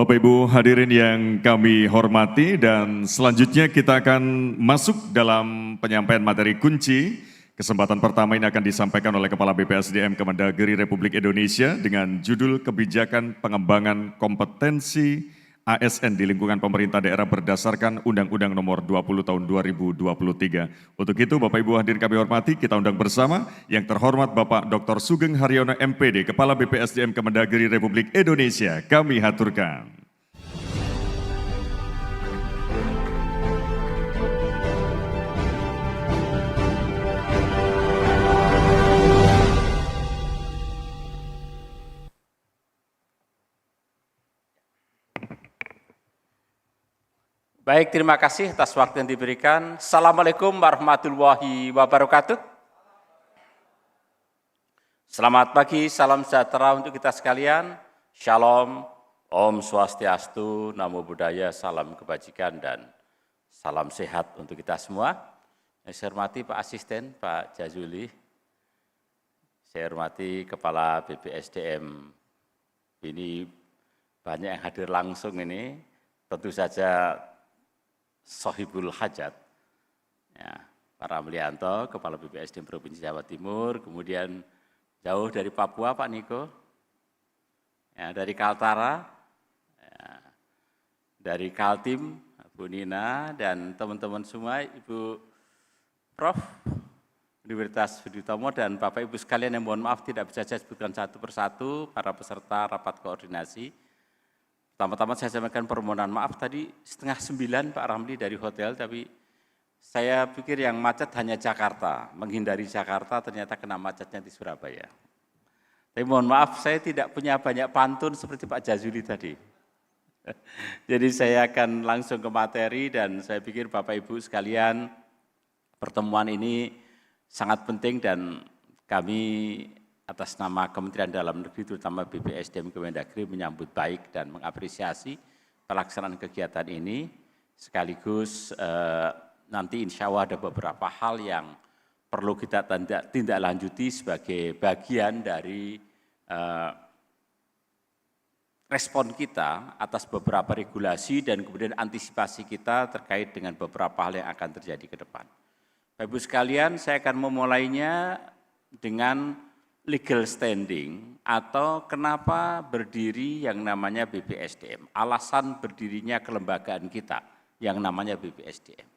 Bapak Ibu hadirin yang kami hormati dan selanjutnya kita akan masuk dalam penyampaian materi kunci. Kesempatan pertama ini akan disampaikan oleh Kepala BPSDM Kemendagri Republik Indonesia dengan judul Kebijakan Pengembangan Kompetensi ASN di lingkungan pemerintah daerah berdasarkan Undang-Undang Nomor 20 Tahun 2023. Untuk itu Bapak Ibu hadirin kami hormati, kita undang bersama yang terhormat Bapak Dr. Sugeng Haryono MPD, Kepala BPSDM Kemendagri Republik Indonesia. Kami haturkan. Baik, terima kasih atas waktu yang diberikan. Assalamualaikum warahmatullahi wabarakatuh. Selamat pagi, salam sejahtera untuk kita sekalian. Shalom, Om Swastiastu, Namo Buddhaya, salam kebajikan dan salam sehat untuk kita semua. Saya hormati Pak Asisten, Pak Jazuli. Saya hormati Kepala BPSDM. Ini banyak yang hadir langsung ini, tentu saja Sohibul Hajat, ya, Pak Ramlianto, Kepala BPSDM Provinsi Jawa Timur, kemudian jauh dari Papua Pak Niko, ya, dari Kaltara, ya, dari Kaltim, Bu Nina, dan teman-teman semua, Ibu Prof, Universitas Sudiutomo, dan Bapak Ibu sekalian yang mohon maaf tidak bisa saya sebutkan satu persatu, para peserta rapat koordinasi. Pertama-tama saya sampaikan permohonan maaf tadi 8:30 Pak Ramli dari hotel, tapi saya pikir yang macet hanya Jakarta, menghindari Jakarta ternyata kena macetnya di Surabaya. Tapi mohon maaf saya tidak punya banyak pantun seperti Pak Jazuli tadi. Jadi saya akan langsung ke materi dan saya pikir Bapak Ibu sekalian pertemuan ini sangat penting dan kami atas nama Kementerian Dalam Negeri, terutama BPSDM Kemendagri menyambut baik dan mengapresiasi pelaksanaan kegiatan ini. Sekaligus nanti insya Allah ada beberapa hal yang perlu kita tindak lanjuti sebagai bagian dari respon kita atas beberapa regulasi dan kemudian antisipasi kita terkait dengan beberapa hal yang akan terjadi ke depan. Bapak Ibu sekalian, saya akan memulainya dengan legal standing atau kenapa berdiri yang namanya BPSDM, alasan berdirinya kelembagaan kita yang namanya BPSDM.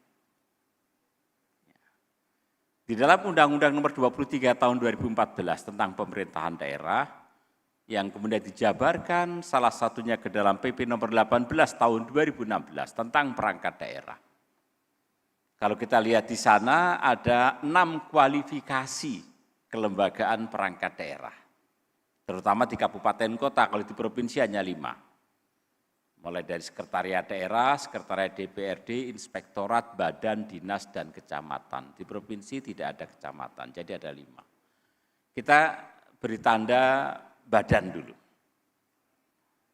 Di dalam Undang-Undang Nomor 23 Tahun 2014 tentang pemerintahan daerah yang kemudian dijabarkan salah satunya ke dalam PP Nomor 18 Tahun 2016 tentang perangkat daerah. Kalau kita lihat di sana ada 6 kualifikasi kelembagaan perangkat daerah, terutama di kabupaten kota, kalau di provinsi hanya 5. Mulai dari sekretariat daerah, sekretariat DPRD, inspektorat, badan, dinas, dan kecamatan. Di provinsi tidak ada kecamatan, jadi ada 5. Kita beri tanda badan dulu,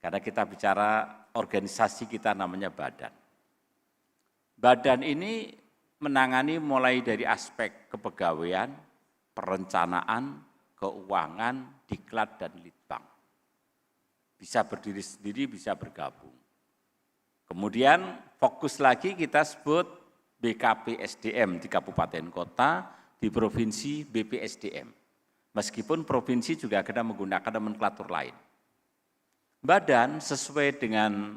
karena kita bicara organisasi kita namanya badan. Badan ini menangani mulai dari aspek kepegawaian, perencanaan, keuangan, diklat, dan litbang. Bisa berdiri sendiri, bisa bergabung. Kemudian fokus lagi kita sebut BKP SDM di kabupaten kota, di provinsi BPSDM. Meskipun provinsi juga kena menggunakan nomenklatur lain. Badan sesuai dengan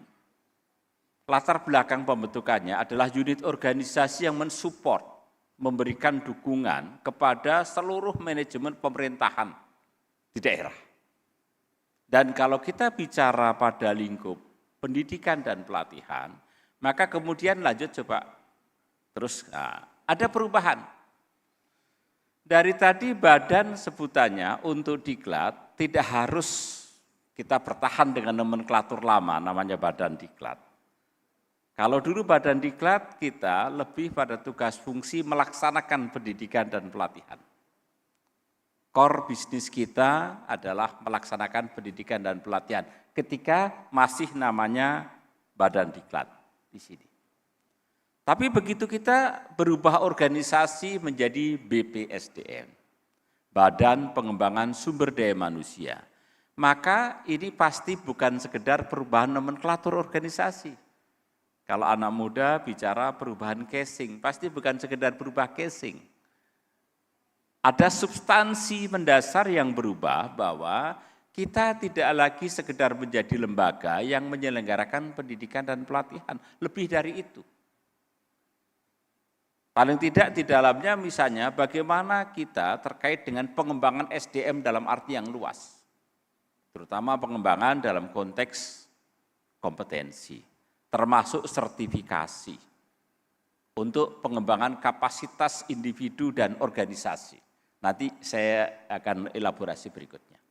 latar belakang pembentukannya adalah unit organisasi yang mensupport, memberikan dukungan kepada seluruh manajemen pemerintahan di daerah. Dan kalau kita bicara pada lingkup pendidikan dan pelatihan, maka kemudian lanjut coba terus ada perubahan. Dari tadi badan sebutannya untuk diklat tidak harus kita bertahan dengan nomenklatur lama namanya badan diklat. Kalau dulu badan diklat kita lebih pada tugas fungsi melaksanakan pendidikan dan pelatihan. Core bisnis kita adalah melaksanakan pendidikan dan pelatihan ketika masih namanya badan diklat di sini. Tapi begitu kita berubah organisasi menjadi BPSDM, Badan Pengembangan Sumber Daya Manusia, maka ini pasti bukan sekedar perubahan nomenklatur organisasi. Kalau anak muda bicara perubahan casing, pasti bukan sekedar berubah casing. Ada substansi mendasar yang berubah bahwa kita tidak lagi sekedar menjadi lembaga yang menyelenggarakan pendidikan dan pelatihan, lebih dari itu. Paling tidak di dalamnya misalnya bagaimana kita terkait dengan pengembangan SDM dalam arti yang luas. Terutama pengembangan dalam konteks kompetensi, termasuk sertifikasi untuk pengembangan kapasitas individu dan organisasi. Nanti saya akan elaborasi berikutnya.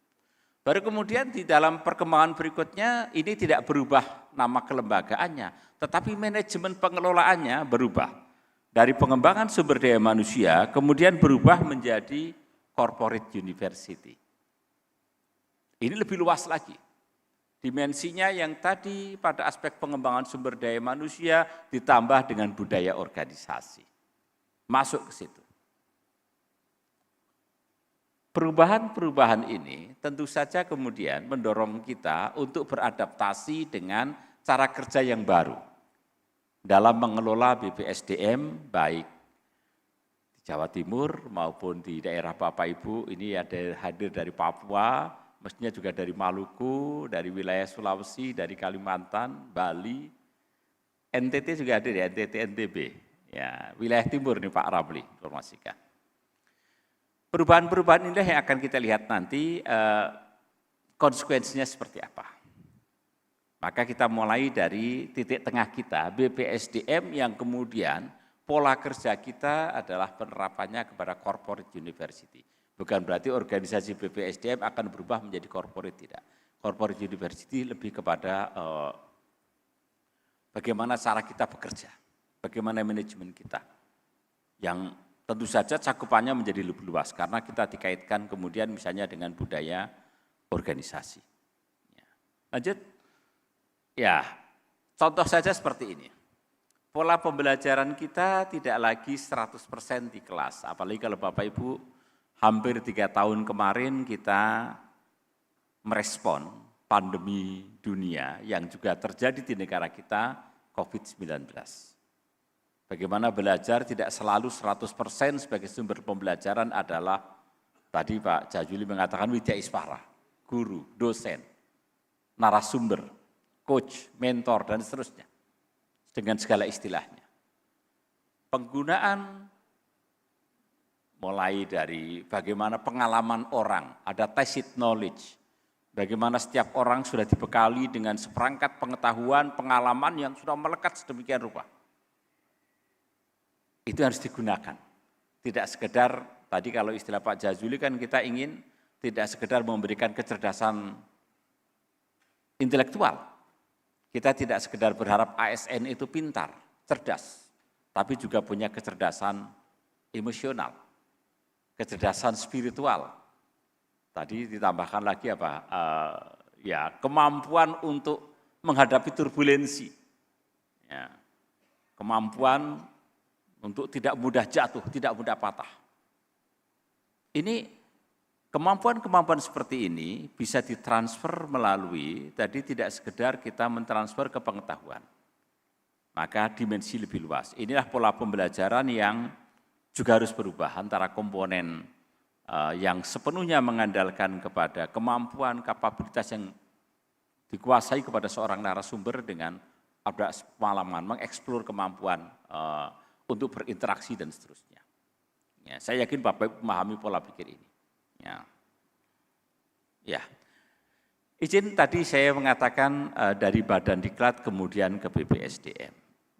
Baru kemudian di dalam perkembangan berikutnya ini tidak berubah nama kelembagaannya, tetapi manajemen pengelolaannya berubah. Dari pengembangan sumber daya manusia kemudian berubah menjadi corporate university. Ini lebih luas lagi. Dimensinya yang tadi pada aspek pengembangan sumber daya manusia ditambah dengan budaya organisasi. Masuk ke situ. Perubahan-perubahan ini tentu saja kemudian mendorong kita untuk beradaptasi dengan cara kerja yang baru dalam mengelola BPSDM baik di Jawa Timur maupun di daerah Bapak Ibu. Ini ada hadir dari Papua, mestinya juga dari Maluku, dari wilayah Sulawesi, dari Kalimantan, Bali, NTT juga hadir ya, NTT NTB. Ya, wilayah timur nih Pak Ramli informasikan. Perubahan-perubahan inilah yang akan kita lihat nanti konsekuensinya seperti apa. Maka kita mulai dari titik tengah kita, BPSDM yang kemudian pola kerja kita adalah penerapannya kepada corporate university. Bukan berarti organisasi BPSDM akan berubah menjadi corporate, tidak. Corporate university lebih kepada bagaimana cara kita bekerja, bagaimana manajemen kita. Yang tentu saja cakupannya menjadi lebih luas karena kita dikaitkan kemudian misalnya dengan budaya organisasi. Lanjut. Ya, contoh saja seperti ini. Pola pembelajaran kita tidak lagi 100% di kelas. Apalagi kalau Bapak Ibu hampir 3 tahun kemarin kita merespon pandemi dunia yang juga terjadi di negara kita, COVID-19. Bagaimana belajar tidak selalu 100% sebagai sumber pembelajaran adalah, tadi Pak Jajuli mengatakan widya iswara, guru, dosen, narasumber, coach, mentor, dan seterusnya. Dengan segala istilahnya. Penggunaan mulai dari bagaimana pengalaman orang, ada tacit knowledge. Bagaimana setiap orang sudah dibekali dengan seperangkat pengetahuan, pengalaman yang sudah melekat sedemikian rupa. Itu harus digunakan. Tidak sekedar, tadi kalau istilah Pak Jazuli kan kita ingin tidak sekedar memberikan kecerdasan intelektual. Kita tidak sekedar berharap ASN itu pintar, cerdas, tapi juga punya kecerdasan emosional, kecerdasan spiritual. Tadi ditambahkan lagi apa? Kemampuan untuk menghadapi turbulensi, ya, kemampuan untuk tidak mudah jatuh, tidak mudah patah. Ini kemampuan-kemampuan seperti ini bisa ditransfer melalui, tadi tidak sekedar kita mentransfer ke pengetahuan. Maka dimensi lebih luas. Inilah pola pembelajaran yang juga harus berubah antara komponen yang sepenuhnya mengandalkan kepada kemampuan, kapabilitas yang dikuasai kepada seorang narasumber dengan ada pengalaman, mengeksplor kemampuan untuk berinteraksi dan seterusnya. Ya, saya yakin Bapak Ibu memahami pola pikir ini. Ya. Izin tadi saya mengatakan dari Badan Diklat kemudian ke BPSDM.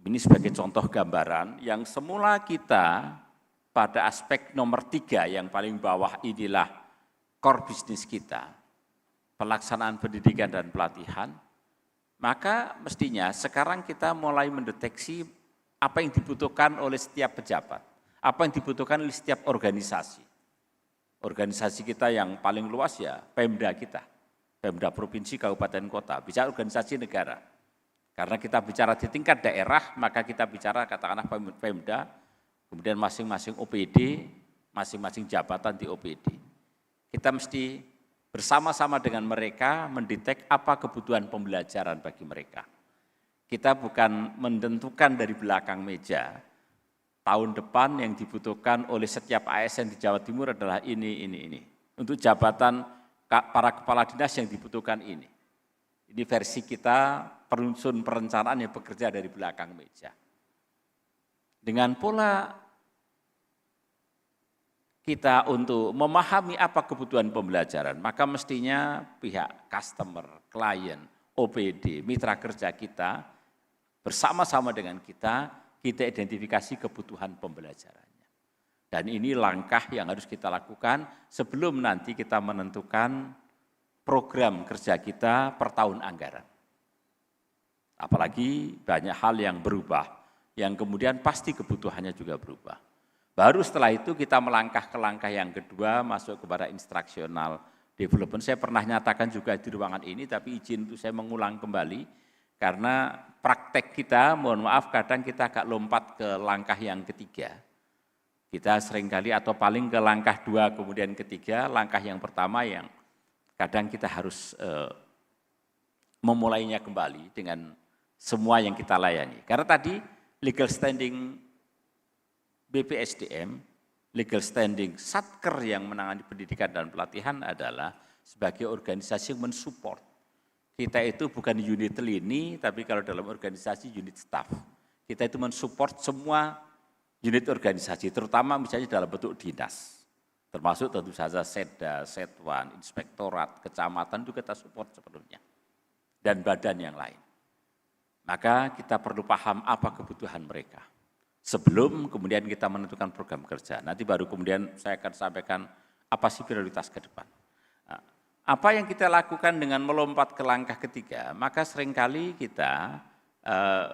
Ini sebagai contoh gambaran yang semula kita pada aspek nomor 3 yang paling bawah inilah core bisnis kita, pelaksanaan pendidikan dan pelatihan, maka mestinya sekarang kita mulai mendeteksi apa yang dibutuhkan oleh setiap pejabat, apa yang dibutuhkan oleh setiap organisasi. Organisasi kita yang paling luas ya Pemda kita, Pemda Provinsi, Kabupaten, Kota, bicara organisasi negara. Karena kita bicara di tingkat daerah, maka kita bicara katakanlah Pemda, kemudian masing-masing OPD, masing-masing jabatan di OPD. Kita mesti bersama-sama dengan mereka mendetek apa kebutuhan pembelajaran bagi mereka. Kita bukan menentukan dari belakang meja, tahun depan yang dibutuhkan oleh setiap ASN di Jawa Timur adalah ini. Untuk jabatan para kepala dinas yang dibutuhkan ini. Ini versi kita perunsur perencanaan yang bekerja dari belakang meja. Dengan pola kita untuk memahami apa kebutuhan pembelajaran, maka mestinya pihak customer, klien, OPD, mitra kerja kita, bersama-sama dengan kita identifikasi kebutuhan pembelajarannya. Dan ini langkah yang harus kita lakukan sebelum nanti kita menentukan program kerja kita per tahun anggaran. Apalagi banyak hal yang berubah, yang kemudian pasti kebutuhannya juga berubah. Baru setelah itu kita melangkah ke langkah yang kedua, masuk kepada instructional development. Saya pernah nyatakan juga di ruangan ini, tapi izin untuk saya mengulang kembali, karena praktek kita, mohon maaf kadang kita agak lompat ke langkah yang ketiga. Kita seringkali atau paling ke langkah dua, kemudian ketiga, langkah yang pertama yang kadang kita harus memulainya kembali dengan semua yang kita layani. Karena tadi legal standing BPSDM, legal standing Satker yang menangani pendidikan dan pelatihan adalah sebagai organisasi yang mensupport. Kita itu bukan unit lini, tapi kalau dalam organisasi unit staff. Kita itu mensupport semua unit organisasi, terutama misalnya dalam bentuk dinas. Termasuk tentu saja Setda, Setwan, Inspektorat, Kecamatan juga kita support sepenuhnya. Dan badan yang lain. Maka kita perlu paham apa kebutuhan mereka. Sebelum kemudian kita menentukan program kerja. Nanti baru kemudian saya akan sampaikan apa sih prioritas ke depan. Nah, apa yang kita lakukan dengan melompat ke langkah ketiga, maka seringkali kita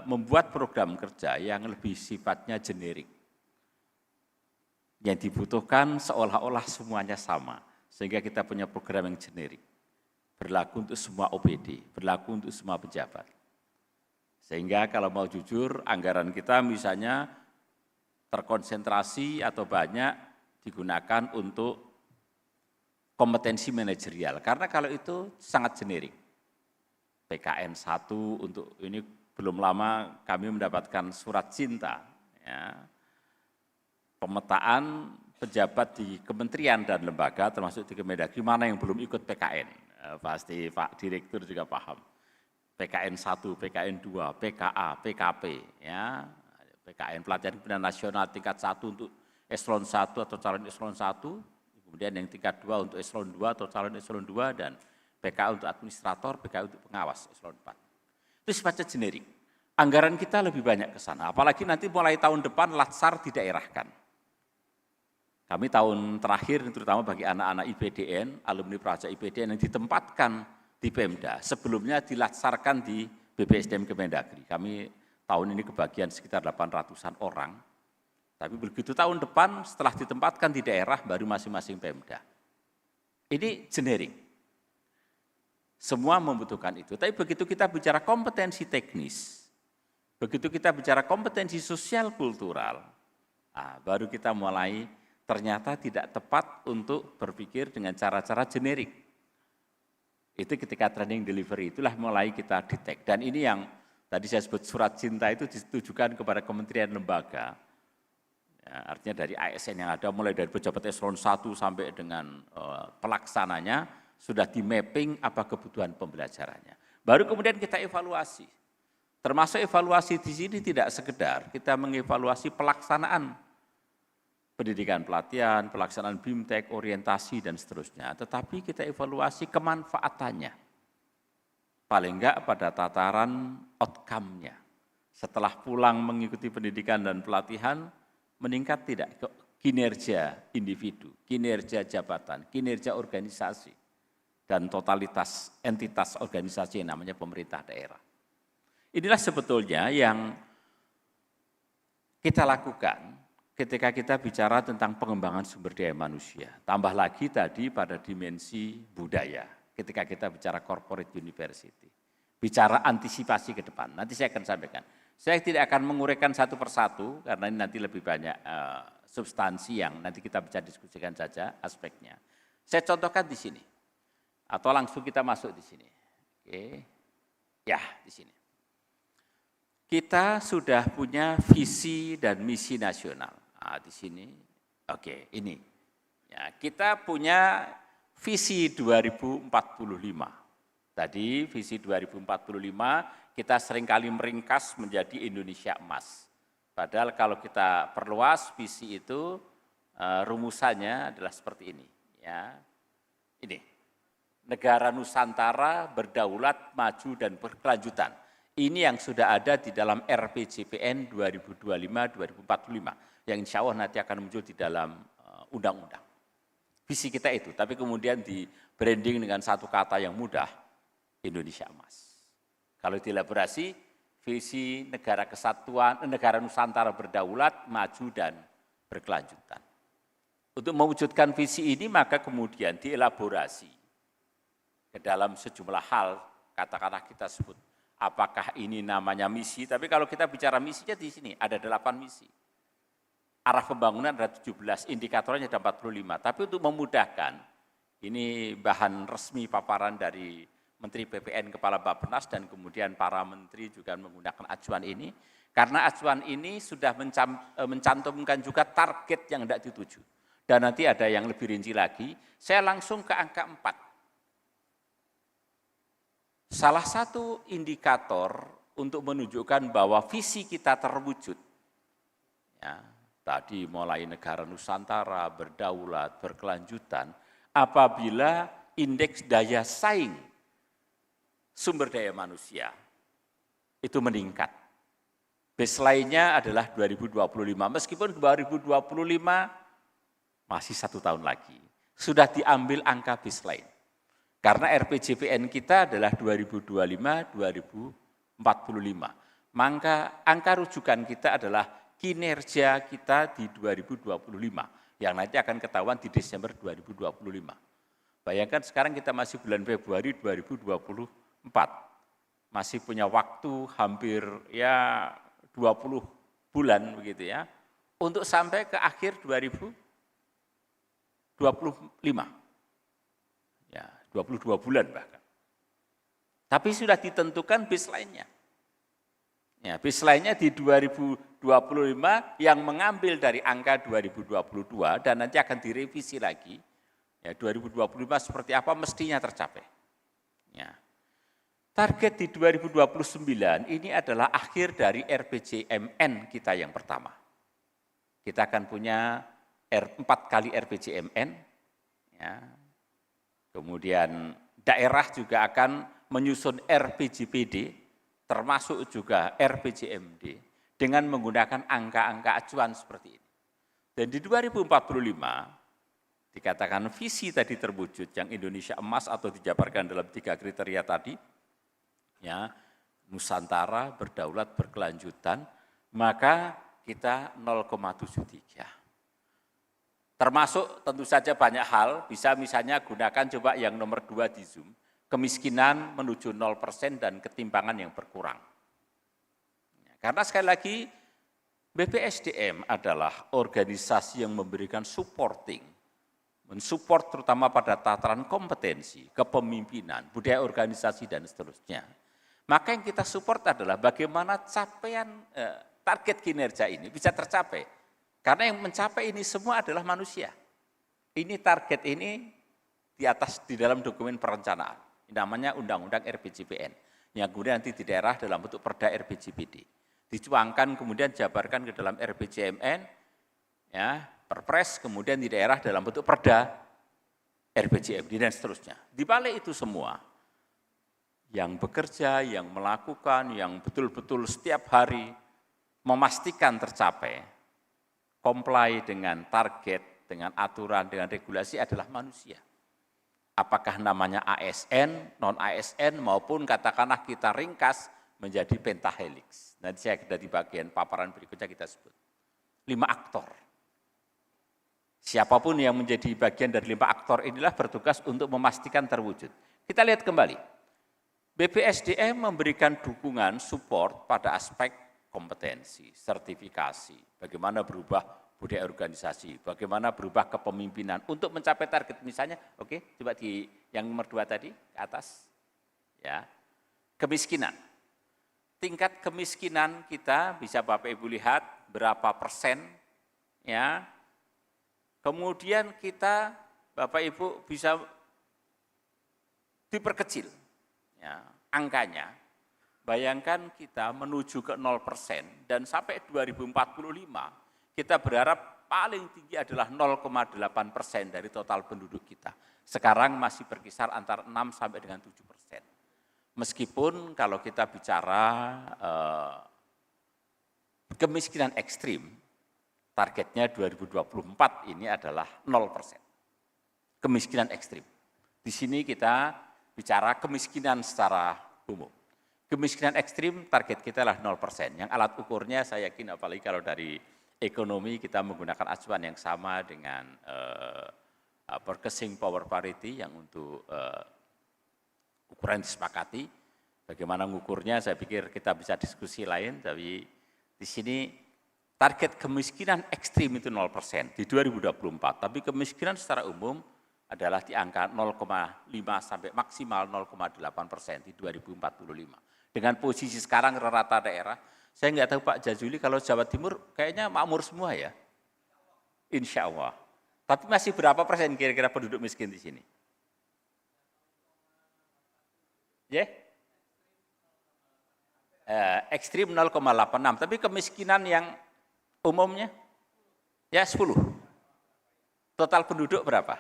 membuat program kerja yang lebih sifatnya generik. Yang dibutuhkan seolah-olah semuanya sama, sehingga kita punya program yang generik. Berlaku untuk semua OPD, berlaku untuk semua pejabat. Sehingga kalau mau jujur, anggaran kita misalnya terkonsentrasi atau banyak digunakan untuk kompetensi manajerial. Karena kalau itu sangat generik. PKN 1 untuk ini belum lama kami mendapatkan surat cinta. Ya. Pemetaan pejabat di kementerian dan lembaga termasuk di Kemendagri mana yang belum ikut PKN. Pasti Pak Direktur juga paham. PKN 1, PKN 2, PKA, PKP, ya. PKN Pelatihan Kepemimpinan Nasional tingkat 1 untuk eselon 1 atau calon eselon 1, kemudian yang tingkat 2 untuk eselon 2 atau calon eselon 2, dan PKA untuk administrator, PKA untuk pengawas eselon 4. Itu sifatnya generik. Anggaran kita lebih banyak ke sana, apalagi nanti mulai tahun depan Latsar didaerahkan. Kami tahun terakhir, terutama bagi anak-anak IPDN, alumni praja IPDN yang ditempatkan di Pemda, sebelumnya dilatsarkan di BPSDM Kemendagri. Kami tahun ini kebagian sekitar 800-an orang, tapi begitu tahun depan setelah ditempatkan di daerah baru masing-masing Pemda. Ini generik. Semua membutuhkan itu, tapi begitu kita bicara kompetensi teknis, begitu kita bicara kompetensi sosial kultural, baru kita mulai ternyata tidak tepat untuk berpikir dengan cara-cara generik. Itu ketika training delivery, itulah mulai kita detect. Dan ini yang tadi saya sebut surat cinta itu ditujukan kepada kementerian lembaga. Ya, artinya dari ASN yang ada, mulai dari pejabat eselon 1 sampai dengan pelaksananya, sudah di mapping apa kebutuhan pembelajarannya. Baru kemudian kita evaluasi. Termasuk evaluasi di sini tidak sekedar kita mengevaluasi pelaksanaan pendidikan pelatihan, pelaksanaan BIMTEK, orientasi, dan seterusnya. Tetapi kita evaluasi kemanfaatannya. Paling enggak pada tataran outcome-nya. Setelah pulang mengikuti pendidikan dan pelatihan, meningkat tidak kinerja individu, kinerja jabatan, kinerja organisasi, dan totalitas entitas organisasi yang namanya pemerintah daerah. Inilah sebetulnya yang kita lakukan ketika kita bicara tentang pengembangan sumber daya manusia. Tambah lagi tadi pada dimensi budaya, ketika kita bicara corporate university. Bicara antisipasi ke depan, nanti saya akan sampaikan. Saya tidak akan menguraikan satu persatu, karena ini nanti lebih banyak substansi yang nanti kita bisa diskusikan saja aspeknya. Saya contohkan di sini. Atau langsung kita masuk di sini. Oke. Ya, di sini. Kita sudah punya visi dan misi nasional. Nah, di sini. Oke, ini. Ya, kita punya visi 2045. Tadi visi 2045 kita seringkali meringkas menjadi Indonesia Emas. Padahal kalau kita perluas visi itu rumusannya adalah seperti ini. Ya, ini. Negara Nusantara berdaulat, maju, dan berkelanjutan. Ini yang sudah ada di dalam RPJPN 2025-2045, yang insya Allah nanti akan muncul di dalam undang-undang. Visi kita itu, tapi kemudian di branding dengan satu kata yang mudah, Indonesia Emas. Kalau dielaborasi, visi negara kesatuan, negara Nusantara berdaulat, maju, dan berkelanjutan. Untuk mewujudkan visi ini, maka kemudian dielaborasi ke dalam sejumlah hal, katakanlah kita sebut, apakah ini namanya misi, tapi kalau kita bicara misinya di sini, ada 8 misi. Arah pembangunan ada 17, indikatornya ada 45, tapi untuk memudahkan, ini bahan resmi paparan dari Menteri PPN, Kepala Bappenas, dan kemudian para menteri juga menggunakan acuan ini, karena acuan ini sudah mencantumkan juga target yang tidak dituju. Dan nanti ada yang lebih rinci lagi, saya langsung ke angka 4. Salah satu indikator untuk menunjukkan bahwa visi kita terwujud, ya, tadi mulai negara Nusantara, berdaulat, berkelanjutan, apabila indeks daya saing sumber daya manusia itu meningkat. Baseline-nya adalah 2025, meskipun 2025 masih 1 tahun lagi, sudah diambil angka baseline. Karena RPJPN kita adalah 2025-2045. Maka angka rujukan kita adalah kinerja kita di 2025, yang nanti akan ketahuan di Desember 2025. Bayangkan sekarang kita masih bulan Februari 2024. Masih punya waktu hampir ya 20 bulan begitu ya, untuk sampai ke akhir 2025. Ya, 22 bulan bahkan. Tapi sudah ditentukan baseline-nya. Ya, baseline-nya di 2025 yang mengambil dari angka 2022 dan nanti akan direvisi lagi. Ya, 2025 seperti apa mestinya tercapai. Ya. Target di 2029 ini adalah akhir dari RPJMN kita yang pertama. Kita akan punya 4 kali RPJMN, ya. Kemudian daerah juga akan menyusun RPJPD, termasuk juga RPJMD, dengan menggunakan angka-angka acuan seperti ini. Dan di 2045, dikatakan visi tadi terwujud, yang Indonesia Emas atau dijabarkan dalam 3 kriteria tadi, ya, Nusantara, berdaulat, berkelanjutan, maka kita 0,73. Termasuk tentu saja banyak hal, bisa misalnya gunakan coba yang nomor 2 di Zoom, kemiskinan menuju 0% dan ketimpangan yang berkurang. Karena sekali lagi, BPSDM adalah organisasi yang memberikan supporting, mensupport terutama pada tataran kompetensi, kepemimpinan, budaya organisasi, dan seterusnya. Maka yang kita support adalah bagaimana capaian target kinerja ini bisa tercapai. Karena yang mencapai ini semua adalah manusia. Ini target ini di dalam dokumen perencanaan. Ini namanya Undang-Undang RPJPN. Yang kemudian nanti di daerah dalam bentuk Perda RPJPD. Dicuangkan kemudian jabarkan ke dalam RPJMN, ya, Perpres, kemudian di daerah dalam bentuk Perda RPJMD dan seterusnya. Di balik itu semua, yang bekerja, yang melakukan, yang betul-betul setiap hari memastikan tercapai, comply dengan target, dengan aturan, dengan regulasi adalah manusia. Apakah namanya ASN, non-ASN, maupun katakanlah kita ringkas menjadi pentahelix. Nanti saya ada di bagian paparan berikutnya kita sebut. 5 aktor. Siapapun yang menjadi bagian dari 5 aktor inilah bertugas untuk memastikan terwujud. Kita lihat kembali. BPSDM memberikan dukungan support pada aspek kompetensi, sertifikasi, bagaimana berubah budaya organisasi, bagaimana berubah kepemimpinan untuk mencapai target. Misalnya, oke, coba di yang nomor 2 tadi, ke atas. Ya, kemiskinan. Tingkat kemiskinan kita bisa Bapak Ibu lihat berapa persen, ya. Kemudian kita Bapak Ibu bisa diperkecil, ya, angkanya. Bayangkan kita menuju ke 0% dan sampai 2045 kita berharap paling tinggi adalah 0,8% dari total penduduk kita. Sekarang masih berkisar antara 6 sampai dengan 7%. Meskipun kalau kita bicara kemiskinan ekstrim, targetnya 2024 ini adalah 0%. Kemiskinan ekstrim. Di sini kita bicara kemiskinan secara umum. Kemiskinan ekstrim target kita adalah 0%. Yang alat ukurnya saya yakin apalagi kalau dari ekonomi kita menggunakan acuan yang sama dengan purchasing power parity yang untuk ukuran disepakati. Bagaimana mengukurnya saya pikir kita bisa diskusi lain, tapi di sini target kemiskinan ekstrim itu 0% di 2024, tapi kemiskinan secara umum adalah di angka 0,5 sampai maksimal 0,8% di 2045. Dengan posisi sekarang rata daerah, saya nggak tahu Pak Jazuli kalau Jawa Timur kayaknya makmur semua ya. Insya Allah. Tapi masih berapa persen kira-kira penduduk miskin di sini? Ya? Ekstrim 0,86, tapi kemiskinan yang umumnya ya 10. Total penduduk berapa?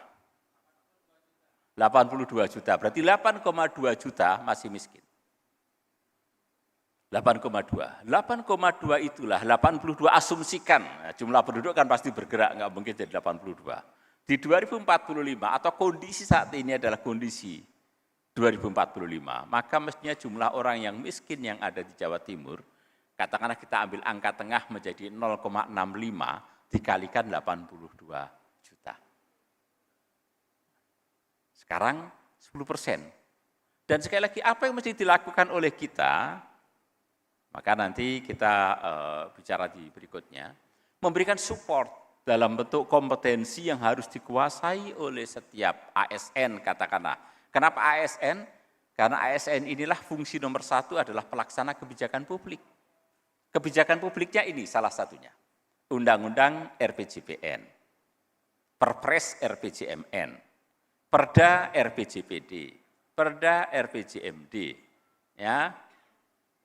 82 juta, berarti 8,2 juta masih miskin. 8,2 itulah 82 asumsikan, jumlah penduduk kan pasti bergerak, nggak mungkin jadi 82. Di 2045 atau kondisi saat ini adalah kondisi 2045, maka mestinya jumlah orang yang miskin yang ada di Jawa Timur, katakanlah kita ambil angka tengah menjadi 0,65 dikalikan 82 juta. Sekarang 10%. Dan sekali lagi apa yang mesti dilakukan oleh kita, maka nanti kita bicara di berikutnya, memberikan support dalam bentuk kompetensi yang harus dikuasai oleh setiap ASN katakanlah. Kenapa ASN? Karena ASN inilah fungsi nomor 1 adalah pelaksana kebijakan publik. Kebijakan publiknya ini salah satunya. Undang-undang RPJPN, Perpres RPJMN, Perda RPJPD, Perda RPJMD, ya.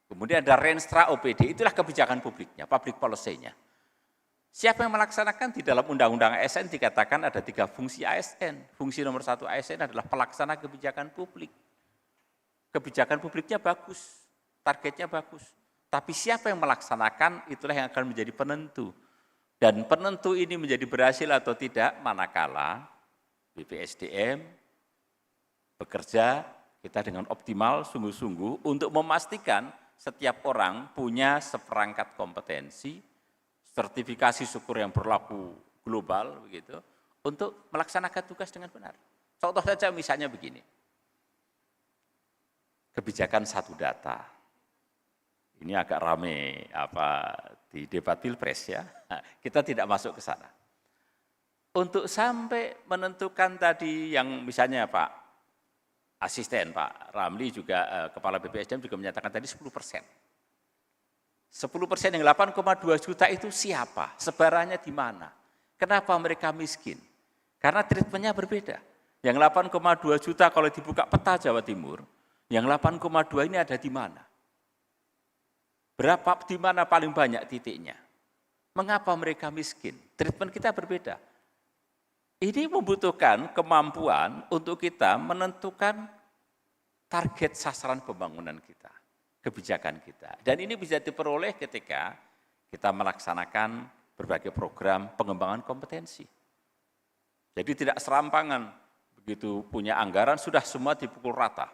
Kemudian ada Renstra OPD, itulah kebijakan publiknya, public policy-nya. Siapa yang melaksanakan? Di dalam Undang-Undang ASN dikatakan ada 3 fungsi ASN. Fungsi nomor 1 ASN adalah pelaksana kebijakan publik. Kebijakan publiknya bagus, targetnya bagus. Tapi siapa yang melaksanakan, itulah yang akan menjadi penentu. Dan penentu ini menjadi berhasil atau tidak, manakala BPSDM bekerja kita dengan optimal, sungguh-sungguh untuk memastikan setiap orang punya seperangkat kompetensi, sertifikasi syukur yang berlaku global, begitu, untuk melaksanakan tugas dengan benar. Contoh saja misalnya begini, kebijakan satu data, ini agak rame di debat pilpres ya, kita tidak masuk ke sana. Untuk sampai menentukan tadi yang misalnya Pak Asisten Pak Ramli juga Kepala BPSDM juga menyatakan tadi 10%. 10% yang 8,2 juta itu siapa? Sebarannya di mana? Kenapa mereka miskin? Karena treatmentnya berbeda. Yang 8,2 juta kalau dibuka peta Jawa Timur, yang 8,2 ini ada di mana? Berapa, di mana paling banyak titiknya? Mengapa mereka miskin? Treatment kita berbeda. Ini membutuhkan kemampuan untuk kita menentukan target sasaran pembangunan kita, kebijakan kita. Dan ini bisa diperoleh ketika kita melaksanakan berbagai program pengembangan kompetensi. Jadi tidak serampangan, begitu punya anggaran sudah semua dipukul rata.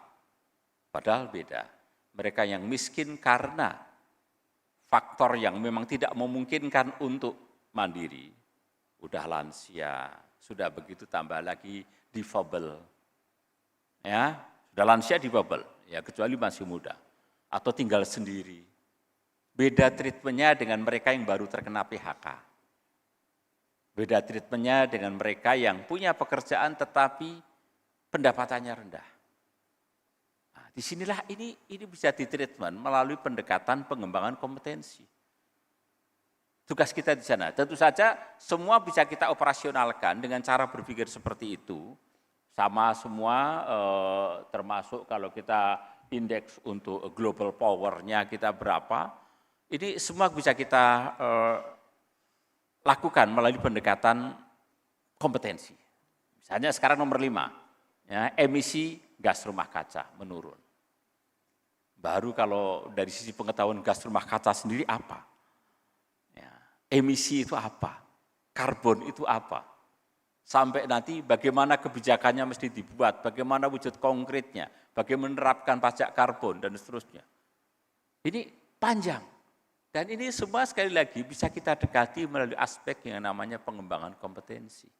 Padahal beda. Mereka yang miskin karena faktor yang memang tidak memungkinkan untuk mandiri, udah lansia, sudah begitu tambah lagi difabel, ya sudah lansia difabel, ya kecuali masih muda atau tinggal sendiri. Beda treatmentnya dengan mereka yang baru terkena PHK. Beda treatmentnya dengan mereka yang punya pekerjaan tetapi pendapatannya rendah. Nah, disinilah ini bisa ditreatment melalui pendekatan pengembangan kompetensi. Tugas kita di sana, tentu saja semua bisa kita operasionalkan dengan cara berpikir seperti itu, sama semua termasuk kalau kita indeks untuk global power-nya kita berapa, ini semua bisa kita lakukan melalui pendekatan kompetensi. Misalnya sekarang nomor 5, ya, emisi gas rumah kaca menurun. Baru kalau dari sisi pengetahuan gas rumah kaca sendiri apa? Ya, emisi itu apa? Karbon itu apa? Sampai nanti bagaimana kebijakannya mesti dibuat, bagaimana wujud konkretnya, bagaimana menerapkan pajak karbon dan seterusnya. Ini panjang. Dan ini semua sekali lagi bisa kita dekati melalui aspek yang namanya pengembangan kompetensi.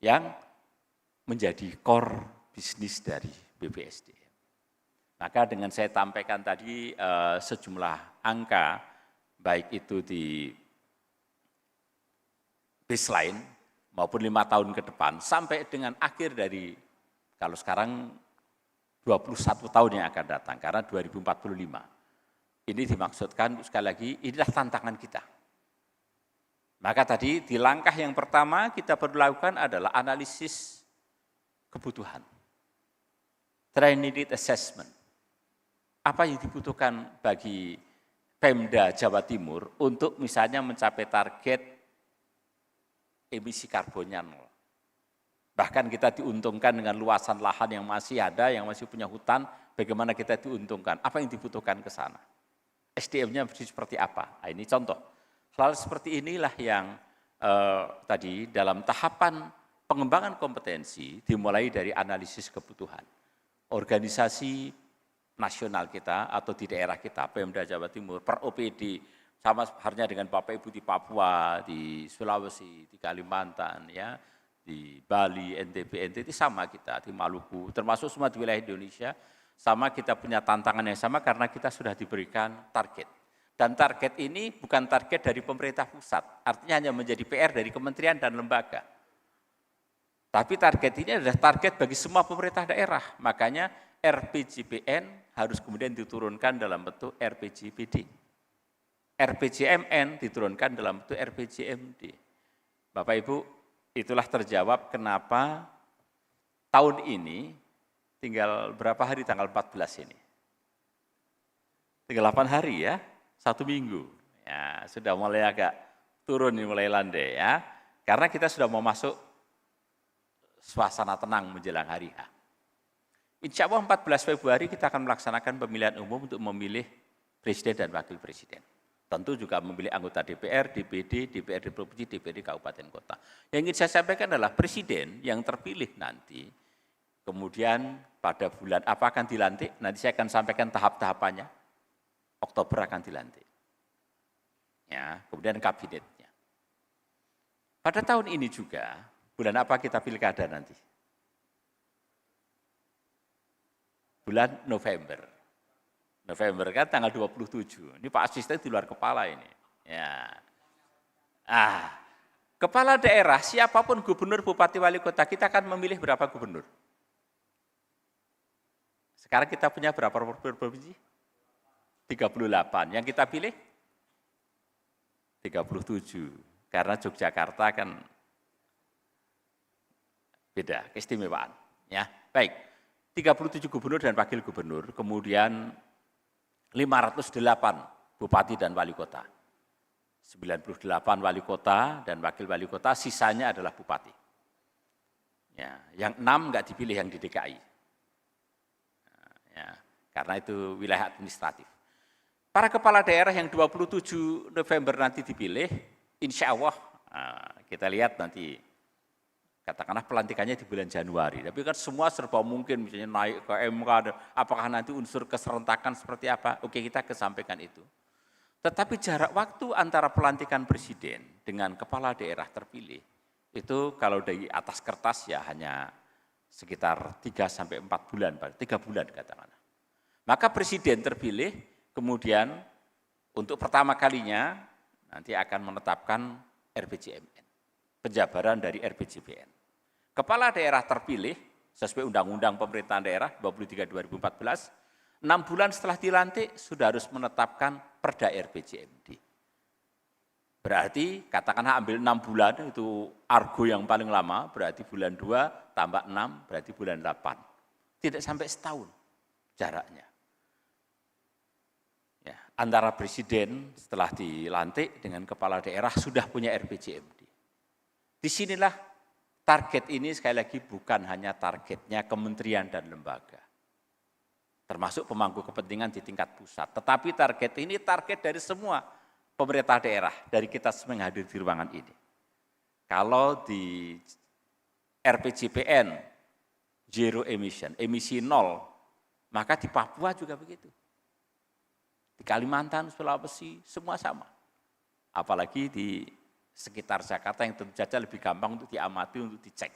Yang menjadi core bisnis dari BPSDM. Maka dengan saya sampaikan tadi sejumlah angka, baik itu di baseline maupun 5 tahun ke depan, sampai dengan akhir dari, kalau sekarang 21 tahun yang akan datang, karena 2045. Ini dimaksudkan, sekali lagi, inilah tantangan kita. Maka tadi di langkah yang pertama kita perlu lakukan adalah analisis kebutuhan. Trend need assessment. Apa yang dibutuhkan bagi Pemda Jawa Timur untuk misalnya mencapai target emisi karbonnya 0. Bahkan kita diuntungkan dengan luasan lahan yang masih ada, yang masih punya hutan, bagaimana kita diuntungkan, apa yang dibutuhkan ke sana. SDM-nya seperti apa? Nah, ini contoh. Hal seperti inilah yang tadi dalam tahapan pengembangan kompetensi dimulai dari analisis kebutuhan. Organisasi nasional kita atau di daerah kita, Pemda Jawa Timur, per OPD, sama halnya dengan Bapak Ibu di Papua, di Sulawesi, di Kalimantan, ya, di Bali, NTB, NTT sama kita, di Maluku, termasuk semua di wilayah Indonesia, sama kita punya tantangan yang sama karena kita sudah diberikan target. Dan target ini bukan target dari pemerintah pusat, artinya hanya menjadi PR dari kementerian dan lembaga. Tapi target ini adalah target bagi semua pemerintah daerah, makanya RPJPN harus kemudian diturunkan dalam bentuk RPJPD. RPJMN diturunkan dalam bentuk RPJMD. Bapak Ibu, itulah terjawab kenapa tahun ini tinggal berapa hari tanggal 14 ini? Tinggal 8 hari ya, 1 minggu. Ya, sudah mulai agak turun, mulai landai ya. Karena kita sudah mau masuk suasana tenang menjelang hari H. Insya Allah 14 Februari kita akan melaksanakan pemilihan umum untuk memilih presiden dan wakil presiden. Tentu juga memilih anggota DPR, DPD, DPRD Provinsi, DPRD Kabupaten Kota. Yang ingin saya sampaikan adalah presiden yang terpilih nanti, kemudian pada bulan apa akan dilantik, nanti saya akan sampaikan tahap-tahapannya. Oktober akan dilantik. Ya, kemudian kabinetnya. Pada tahun ini juga, bulan apa kita pilkada nanti? Bulan November. November kan tanggal 27. Ini Pak Asisten di luar kepala ini. Ya. Kepala daerah, siapapun gubernur, bupati, wali kota, kita akan memilih berapa gubernur? Sekarang kita punya berapa provinsi? 38. Yang kita pilih? 37. Karena Yogyakarta kan beda, keistimewaan. Ya, baik. 37 gubernur dan wakil gubernur, kemudian 508 bupati dan wali kota. 98 wali kota dan wakil wali kota, sisanya adalah bupati. Ya, yang 6 enggak dipilih yang di DKI. Ya, karena itu wilayah administratif. Para kepala daerah yang 27 November nanti dipilih, insya Allah kita lihat nanti, katakanlah pelantikannya di bulan Januari. Tapi kan semua serba mungkin, misalnya naik ke MK, apakah nanti unsur keserentakan seperti apa? Oke, kita kesampaikan itu. Tetapi jarak waktu antara pelantikan presiden dengan kepala daerah terpilih, itu kalau dari atas kertas ya hanya sekitar 3-4 bulan, 3 bulan katakanlah. Maka presiden terpilih, kemudian untuk pertama kalinya nanti akan menetapkan RPJMN, penjabaran dari RPJMN. Kepala daerah terpilih sesuai Undang-Undang Pemerintahan Daerah 23/2014, 6 bulan setelah dilantik sudah harus menetapkan Perda RPJMD. Berarti katakanlah ambil 6 bulan, itu argo yang paling lama, berarti bulan 2 tambah 6, berarti bulan 8. Tidak sampai setahun jaraknya. Ya, antara presiden setelah dilantik dengan kepala daerah sudah punya RPJMD. Disinilah target ini sekali lagi bukan hanya targetnya kementerian dan lembaga, termasuk pemangku kepentingan di tingkat pusat. Tetapi target ini target dari semua pemerintah daerah, dari kita semua yang hadir di ruangan ini. Kalau di RPJPN, zero emission, emisi nol, maka di Papua juga begitu. Di Kalimantan, Sulawesi, semua sama. Apalagi di sekitar Jakarta yang tentu saja lebih gampang untuk diamati, untuk dicek.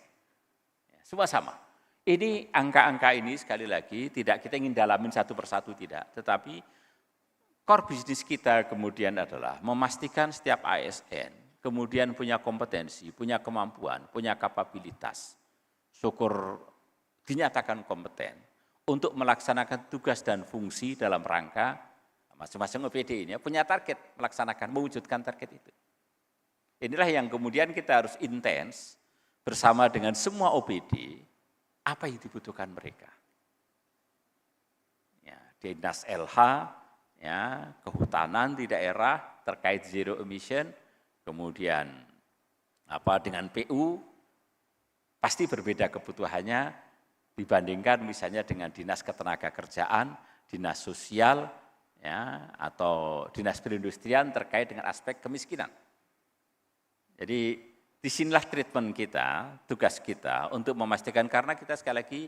Semua sama. Ini angka-angka ini sekali lagi tidak kita ingin dalamin satu persatu tidak, tetapi core bisnis kita kemudian adalah memastikan setiap ASN kemudian punya kompetensi, punya kemampuan, punya kapabilitas. Syukur dinyatakan kompeten untuk melaksanakan tugas dan fungsi dalam rangka masing-masing OPD ini punya target melaksanakan, mewujudkan target itu. Inilah yang kemudian kita harus intens bersama dengan semua OPD, apa yang dibutuhkan mereka. Ya, Dinas LH, ya, kehutanan di daerah terkait zero emission, kemudian dengan PU, pasti berbeda kebutuhannya dibandingkan misalnya dengan Dinas Ketenagakerjaan, Dinas Sosial, ya, atau Dinas Perindustrian terkait dengan aspek kemiskinan. Jadi disinilah treatment kita, tugas kita untuk memastikan, karena kita sekali lagi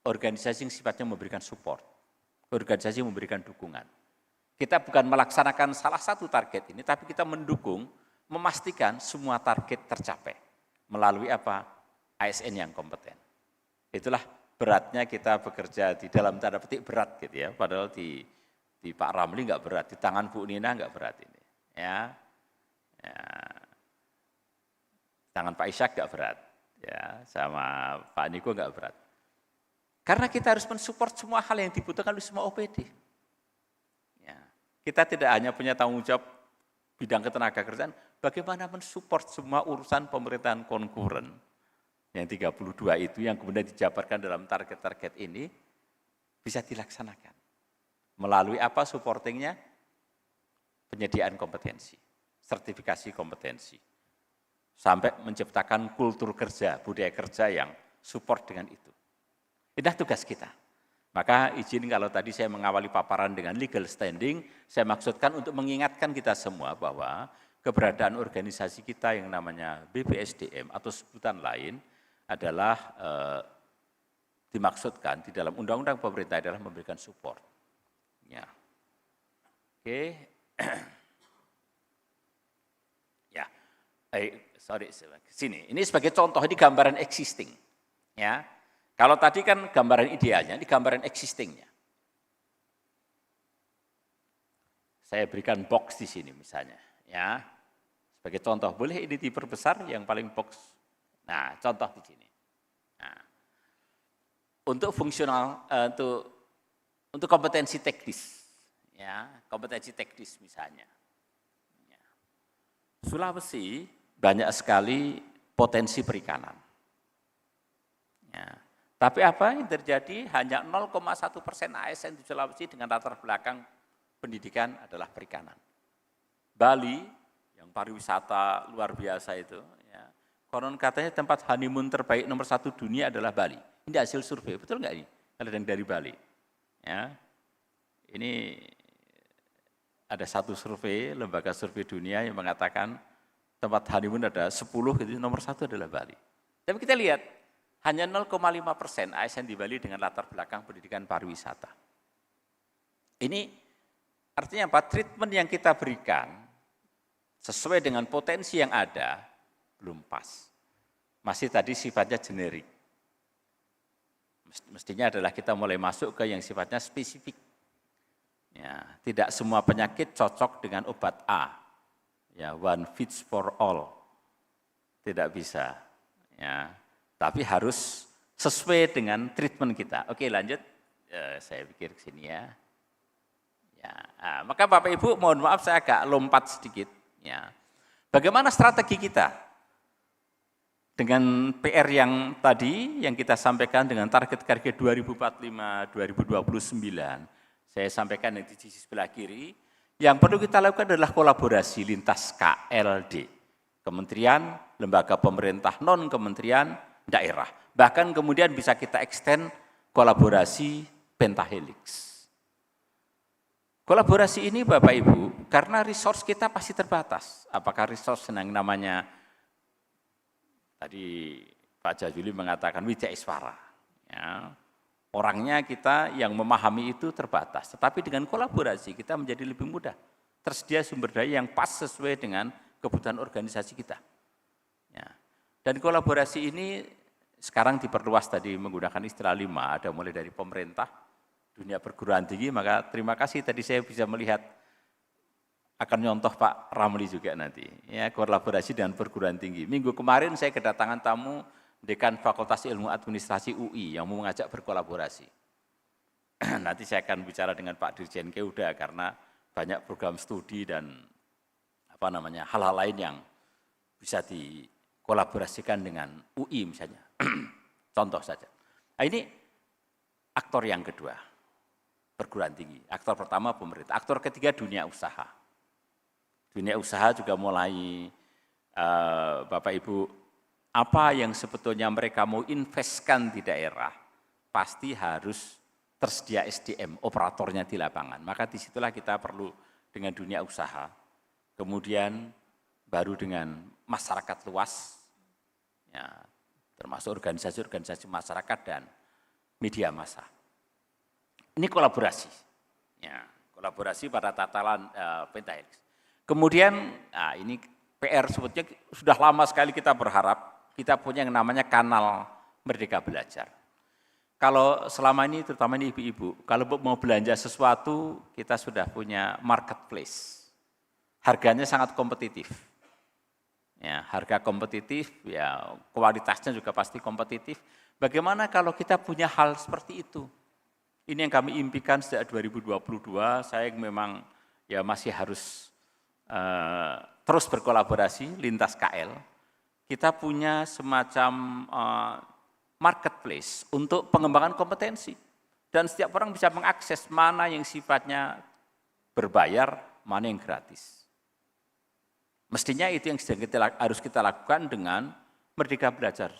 organisasi yang sifatnya memberikan support, organisasi yang memberikan dukungan. Kita bukan melaksanakan salah satu target ini, tapi kita mendukung, memastikan semua target tercapai. Melalui apa? ASN yang kompeten. Itulah beratnya kita bekerja di dalam tanda petik berat gitu ya, padahal di Pak Ramli enggak berat, di tangan Bu Nina enggak berat ini. Ya. Tangan Pak Ishak enggak berat. Ya, sama Pak Niko enggak berat. Karena kita harus mensupport semua hal yang dibutuhkan oleh semua OPD. Ya. Kita tidak hanya punya tanggung jawab bidang ketenagakerjaan, bagaimana mensupport semua urusan pemerintahan konkuren yang 32 itu yang kemudian dijabarkan dalam target-target ini bisa dilaksanakan. Melalui apa supportingnya? Penyediaan kompetensi, sertifikasi kompetensi, sampai menciptakan kultur kerja, budaya kerja yang support dengan itu. Inilah tugas kita. Maka izin kalau tadi saya mengawali paparan dengan legal standing, saya maksudkan untuk mengingatkan kita semua bahwa keberadaan organisasi kita yang namanya BPSDM atau sebutan lain adalah dimaksudkan di dalam undang-undang pemerintah adalah memberikan support. Ya. Oke. Ya. Sini. Ini sebagai contoh, ini gambaran existing. Ya. Kalau tadi kan gambaran idealnya, ini gambaran existingnya. Saya berikan box di sini misalnya, ya. Sebagai contoh, boleh ini diperbesar yang paling box. Nah, contoh di sini. Nah, untuk fungsional, untuk kompetensi teknis, ya, kompetensi teknis misalnya. Ya. Sulawesi banyak sekali potensi perikanan. Ya. Tapi apa yang terjadi? Hanya 0,1% ASN di Sulawesi dengan latar belakang pendidikan adalah perikanan. Bali, yang pariwisata luar biasa itu, ya, konon katanya tempat honeymoon terbaik nomor 1 dunia adalah Bali. Ini hasil survei, betul nggak ini? Kalau yang dari Bali. Ya, ini ada satu survei, lembaga survei dunia yang mengatakan tempat honeymoon ada 10, itu nomor 1 adalah Bali. Tapi kita lihat, hanya 0,5% ASN di Bali dengan latar belakang pendidikan pariwisata. Ini artinya apa? Treatment yang kita berikan sesuai dengan potensi yang ada, belum pas. Masih tadi sifatnya generik. Mestinya adalah kita mulai masuk ke yang sifatnya spesifik. Ya, tidak semua penyakit cocok dengan obat A. ya one fits for all, tidak bisa, ya. Tapi harus sesuai dengan treatment kita. Oke, lanjut. Saya pikir ke sini ya. Ya, maka Bapak Ibu, mohon maaf saya agak lompat sedikit. Ya, bagaimana strategi kita dengan PR yang tadi yang kita sampaikan dengan target 2045-2029. Saya sampaikan di sisi sebelah kiri. Yang perlu kita lakukan adalah kolaborasi lintas KLD, kementerian, lembaga pemerintah non kementerian, daerah. Bahkan kemudian bisa kita extend kolaborasi pentahelix. Kolaborasi ini Bapak Ibu, karena resource kita pasti terbatas. Apakah resource yang namanya, tadi Pak Jazuli mengatakan Wijaya Iswara. Ya, orangnya kita yang memahami itu terbatas. Tetapi dengan kolaborasi kita menjadi lebih mudah. Tersedia sumber daya yang pas sesuai dengan kebutuhan organisasi kita. Ya. Dan kolaborasi ini sekarang diperluas tadi menggunakan istilah 5, ada mulai dari pemerintah, dunia perguruan tinggi, maka terima kasih tadi saya bisa melihat akan nyontoh Pak Ramli juga nanti, ya kolaborasi dengan perguruan tinggi. Minggu kemarin saya kedatangan tamu Dekan Fakultas Ilmu Administrasi UI yang mau mengajak berkolaborasi. Nanti saya akan bicara dengan Pak Dirjen Keuda karena banyak program studi dan hal-hal lain yang bisa dikolaborasikan dengan UI misalnya. Contoh saja. Nah, ini aktor yang kedua, perguruan tinggi. Aktor pertama pemerintah. Aktor ketiga dunia usaha. Dunia usaha juga mulai, Bapak Ibu, apa yang sebetulnya mereka mau investkan di daerah, pasti harus tersedia SDM, operatornya di lapangan. Maka disitulah kita perlu dengan dunia usaha. Kemudian baru dengan masyarakat luas, ya, termasuk organisasi-organisasi masyarakat dan media massa. Ini kolaborasi, ya, kolaborasi pada tataran pentahelix. Kemudian, ini PR sebetulnya sudah lama sekali kita berharap kita punya yang namanya kanal Merdeka Belajar. Kalau selama ini, terutama ini ibu-ibu, kalau mau belanja sesuatu, kita sudah punya marketplace. Harganya sangat kompetitif. Ya, harga kompetitif, ya kualitasnya juga pasti kompetitif. Bagaimana kalau kita punya hal seperti itu? Ini yang kami impikan sejak 2022, saya memang ya masih harus terus berkolaborasi lintas KL. Kita punya semacam marketplace untuk pengembangan kompetensi. Dan setiap orang bisa mengakses mana yang sifatnya berbayar, mana yang gratis. Mestinya itu yang harus kita lakukan dengan Merdeka Belajar.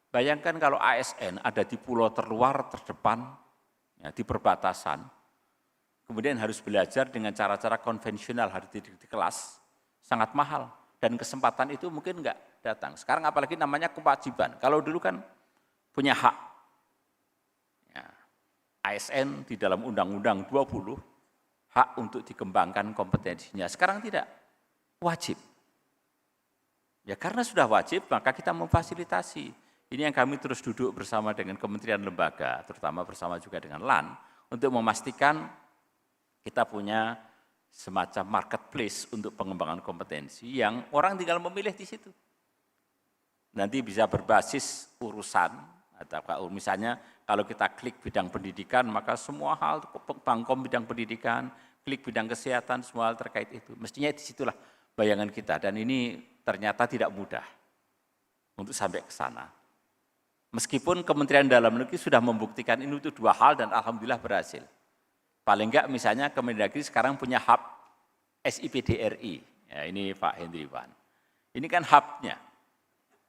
Bayangkan kalau ASN ada di pulau terluar, terdepan, ya, di perbatasan, kemudian harus belajar dengan cara-cara konvensional, harus di kelas, sangat mahal. Dan kesempatan itu mungkin enggak datang. Sekarang apalagi namanya kewajiban. Kalau dulu kan punya hak. Ya, ASN di dalam Undang-Undang 20, hak untuk dikembangkan kompetensinya. Sekarang tidak, wajib. Ya karena sudah wajib, maka kita memfasilitasi. Ini yang kami terus duduk bersama dengan kementerian lembaga, terutama bersama juga dengan LAN, untuk memastikan kita punya semacam marketplace untuk pengembangan kompetensi yang orang tinggal memilih di situ. Nanti bisa berbasis urusan, atau misalnya kalau kita klik bidang pendidikan, maka semua hal, Bangkom bidang pendidikan, klik bidang kesehatan, semua hal terkait itu. Mestinya disitulah bayangan kita, dan ini ternyata tidak mudah untuk sampai ke sana. Meskipun Kementerian Dalam Negeri sudah membuktikan ini itu dua hal dan alhamdulillah berhasil. Paling enggak misalnya Kemendagri sekarang punya hub SIPDRI, ya ini Pak Hendriwan. Ini kan hubnya,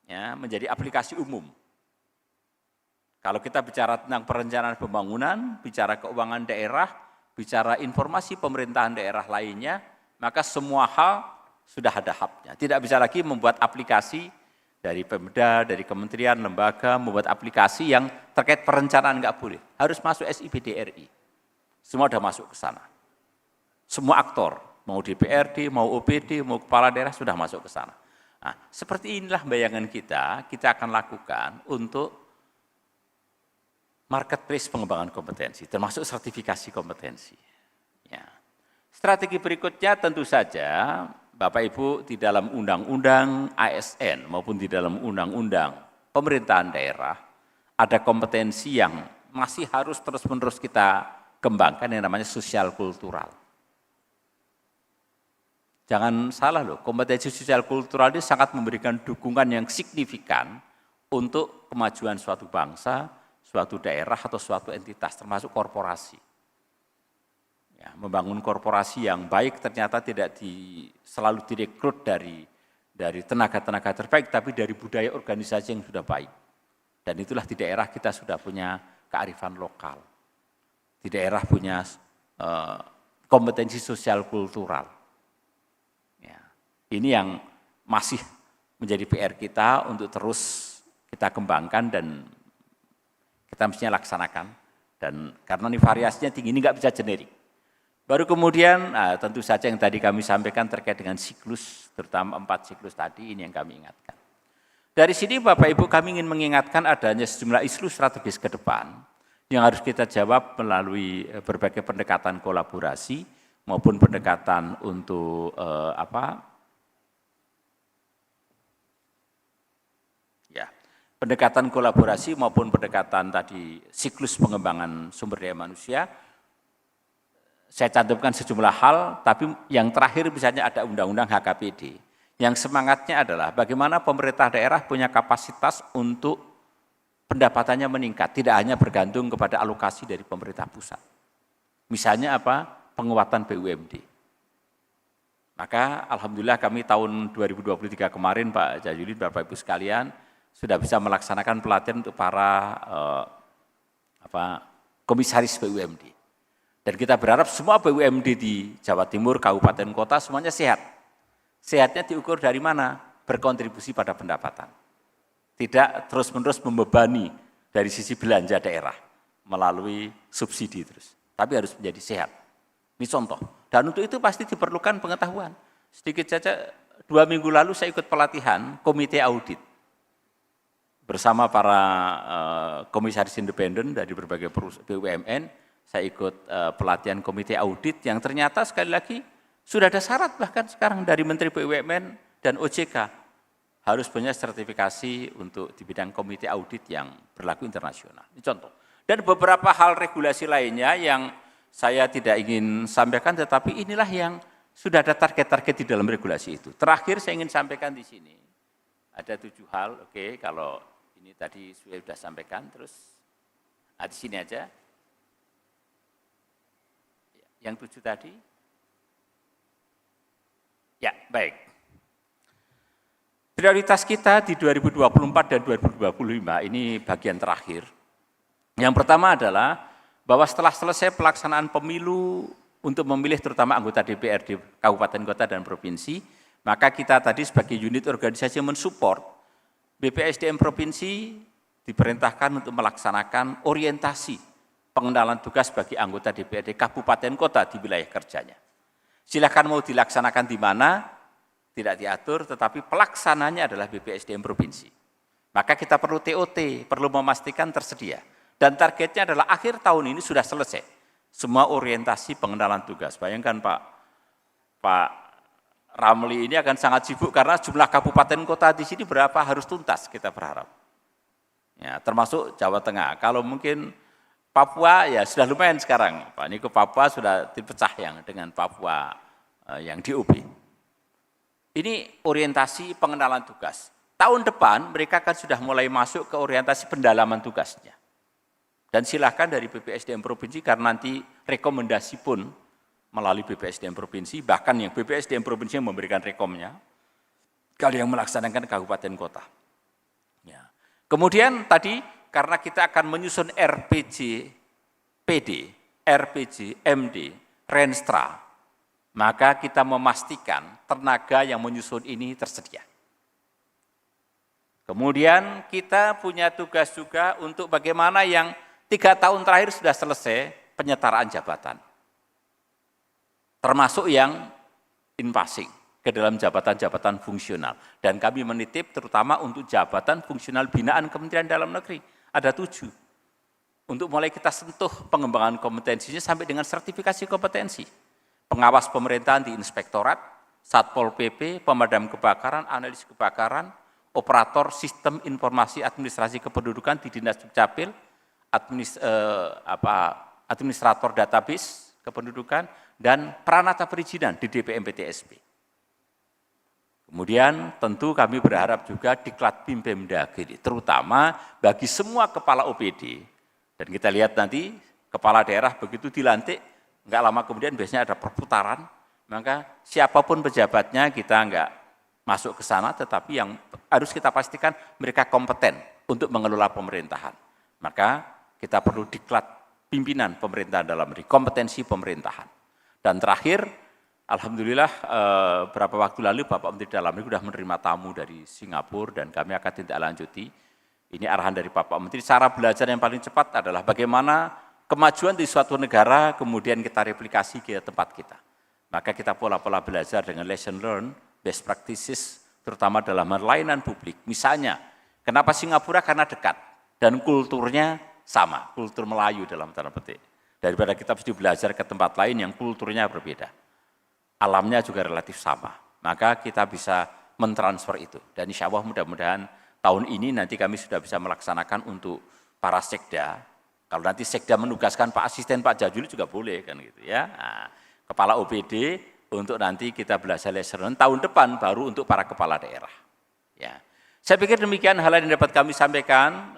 ya, menjadi aplikasi umum. Kalau kita bicara tentang perencanaan pembangunan, bicara keuangan daerah, bicara informasi pemerintahan daerah lainnya, maka semua hal sudah ada hubnya. Tidak bisa lagi membuat aplikasi dari Pemda, dari kementerian, lembaga, membuat aplikasi yang terkait perencanaan enggak boleh. Harus masuk SIPDRI. Semua sudah masuk ke sana. Semua aktor, mau DPRD, mau OPD, mau kepala daerah sudah masuk ke sana. Nah, seperti inilah bayangan kita akan lakukan untuk marketplace pengembangan kompetensi, termasuk sertifikasi kompetensi. Ya. Strategi berikutnya tentu saja Bapak Ibu, di dalam undang-undang ASN maupun di dalam undang-undang pemerintahan daerah, ada kompetensi yang masih harus terus-menerus kita kembangkan yang namanya sosial kultural. Jangan salah loh, kompetensi sosial kultural ini sangat memberikan dukungan yang signifikan untuk kemajuan suatu bangsa, suatu daerah atau suatu entitas, termasuk korporasi. Ya, membangun korporasi yang baik ternyata tidak selalu direkrut dari tenaga-tenaga terbaik, tapi dari budaya organisasi yang sudah baik. Dan itulah di daerah kita sudah punya kearifan lokal. Di daerah punya kompetensi sosial kultural. Ya, ini yang masih menjadi PR kita untuk terus kita kembangkan dan kita mestinya laksanakan. Dan karena ini variasinya tinggi, ini nggak bisa generik. Baru kemudian tentu saja yang tadi kami sampaikan terkait dengan siklus, terutama 4 siklus tadi, ini yang kami ingatkan. Dari sini Bapak Ibu kami ingin mengingatkan adanya sejumlah isu strategis ke depan yang harus kita jawab melalui berbagai pendekatan kolaborasi maupun pendekatan untuk pendekatan kolaborasi maupun pendekatan tadi siklus pengembangan sumber daya manusia. Saya cantumkan sejumlah hal, tapi yang terakhir misalnya ada Undang-Undang HKPD, yang semangatnya adalah bagaimana pemerintah daerah punya kapasitas untuk pendapatannya meningkat, tidak hanya bergantung kepada alokasi dari pemerintah pusat. Misalnya apa? Penguatan BUMD. Maka Alhamdulillah kami tahun 2023 kemarin Pak Jayudin, Bapak Ibu sekalian, sudah bisa melaksanakan pelatihan untuk para komisaris BUMD. Dan kita berharap semua BUMD di Jawa Timur, kabupaten, kota semuanya sehat. Sehatnya diukur dari mana? Berkontribusi pada pendapatan. Tidak terus-menerus membebani dari sisi belanja daerah melalui subsidi terus. Tapi harus menjadi sehat. Ini contoh. Dan untuk itu pasti diperlukan pengetahuan. Sedikit saja, 2 minggu lalu saya ikut pelatihan komite audit. Bersama para komisaris independen dari berbagai BUMN, saya ikut pelatihan komite audit yang ternyata sekali lagi sudah ada syarat bahkan sekarang dari Menteri BUMN dan OJK harus punya sertifikasi untuk di bidang komite audit yang berlaku internasional. Ini contoh. Dan beberapa hal regulasi lainnya yang saya tidak ingin sampaikan, tetapi inilah yang sudah ada target-target di dalam regulasi itu. Terakhir saya ingin sampaikan di sini, ada 7 hal, oke, kalau ini tadi sudah sampaikan, terus di sini aja. Yang 7 tadi? Ya, baik. Prioritas kita di 2024 dan 2025, ini bagian terakhir. Yang pertama adalah bahwa setelah selesai pelaksanaan pemilu untuk memilih terutama anggota DPRD Kabupaten, Kota, dan Provinsi, maka kita tadi sebagai unit organisasi mensupport BPSDM Provinsi diperintahkan untuk melaksanakan orientasi pengenalan tugas bagi anggota DPRD Kabupaten Kota di wilayah kerjanya. Silakan mau dilaksanakan di mana, tidak diatur, tetapi pelaksananya adalah BPSDM Provinsi. Maka kita perlu TOT, perlu memastikan tersedia. Dan targetnya adalah akhir tahun ini sudah selesai. Semua orientasi pengenalan tugas. Bayangkan Pak Ramli ini akan sangat sibuk karena jumlah kabupaten kota di sini berapa harus tuntas kita berharap. Ya, termasuk Jawa Tengah. Kalau mungkin Papua ya sudah lumayan sekarang. Pak Niko Papua sudah dipecah yang dengan Papua yang di UB. Ini orientasi pengenalan tugas. Tahun depan mereka kan sudah mulai masuk ke orientasi pendalaman tugasnya. Dan silakan dari BPSDM Provinsi karena nanti rekomendasi pun melalui BPSDM Provinsi, bahkan yang BPSDM Provinsi yang memberikan rekomnya, kalau yang melaksanakan kabupaten kota. Ya. Kemudian tadi karena kita akan menyusun RPG, PD, RPG, MD, Renstra, maka kita memastikan tenaga yang menyusun ini tersedia. Kemudian kita punya tugas juga untuk bagaimana yang 3 tahun terakhir sudah selesai penyetaraan jabatan. Termasuk yang in passing ke dalam jabatan-jabatan fungsional. Dan kami menitip terutama untuk jabatan fungsional binaan Kementerian Dalam Negeri. Ada 7. Untuk mulai kita sentuh pengembangan kompetensinya sampai dengan sertifikasi kompetensi. Pengawas pemerintahan di inspektorat, Satpol PP, pemadam kebakaran, analis kebakaran, operator sistem informasi administrasi kependudukan di Dinas Dukcapil, administrator database kependudukan, dan peranata perizinan di DPMPTSP. Kemudian tentu kami berharap juga Diklat BIM Pemdagri, terutama bagi semua kepala OPD, dan kita lihat nanti kepala daerah begitu dilantik, enggak lama kemudian biasanya ada perputaran, maka siapapun pejabatnya kita enggak masuk ke sana, tetapi yang harus kita pastikan mereka kompeten untuk mengelola pemerintahan. Maka kita perlu diklat pimpinan pemerintahan dalam negeri, kompetensi pemerintahan. Dan terakhir, alhamdulillah beberapa waktu lalu Bapak Menteri Dalam Negeri sudah menerima tamu dari Singapura dan kami akan tindak lanjuti. Ini arahan dari Bapak Menteri, cara belajar yang paling cepat adalah bagaimana kemajuan di suatu negara kemudian kita replikasi ke tempat kita. Maka kita pola-pola belajar dengan lesson learn, best practices, terutama dalam hal layanan publik. Misalnya, kenapa Singapura? Karena dekat dan kulturnya sama, kultur Melayu dalam tanda petik. Daripada kita mesti belajar ke tempat lain yang kulturnya berbeda. Alamnya juga relatif sama. Maka kita bisa mentransfer itu. Dan insya Allah mudah-mudahan tahun ini nanti kami sudah bisa melaksanakan untuk para sekda. Kalau nanti sekda menugaskan Pak Asisten Pak Jajuli juga boleh kan gitu ya. Nah, kepala OPD untuk nanti kita belajar lesson tahun depan baru untuk para kepala daerah. Ya. Saya pikir demikian hal yang dapat kami sampaikan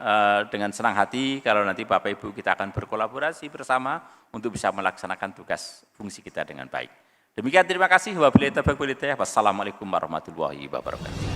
dengan senang hati kalau nanti Bapak Ibu kita akan berkolaborasi bersama untuk bisa melaksanakan tugas fungsi kita dengan baik. Demikian terima kasih. Wassalamualaikum warahmatullahi wabarakatuh.